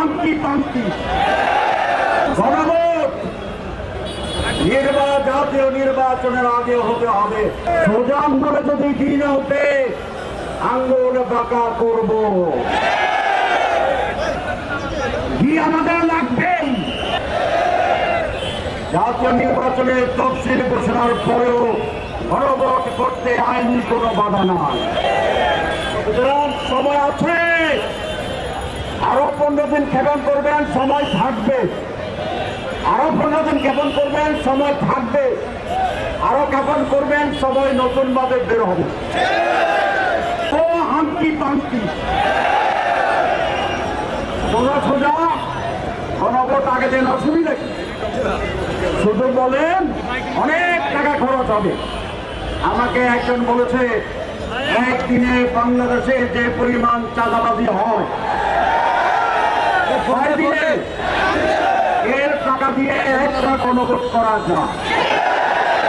হামকি পামকি গণভোট জাতীয় নির্বাচনের আগে হতে হবে। সোজা আঙ্গুলে যদি দিন ওঠে আঙ্গুল বাঁকা করব। কি আমাদের লাগবেই জাতীয় নির্বাচনের তফসিল ঘোষণার পরেও গণভোট করতে আইনি কোনো বাধা নাই। সুতরাং সময় আছে, আরো 15 দিন ক্ষেপণ করবেন, সময় থাকবে। আরো 15 দিন ক্ষেপণ করবেন, সময় থাকবে। আরো ক্ষেপণ করবেন, সময় নতুন ভাবে বের হবে। ও হামকি পামকি সোজা সোজা গণভোট আগে দেন, অসুবিধা কি? শুধু বলেন অনেক টাকা খরচ হবে। আমাকে একজন বলেছে একদিনে বাংলাদেশে যে পরিমাণ চাঁদাবাজি হয় এর টাকা দিয়ে একটা গণভোট করা যায়।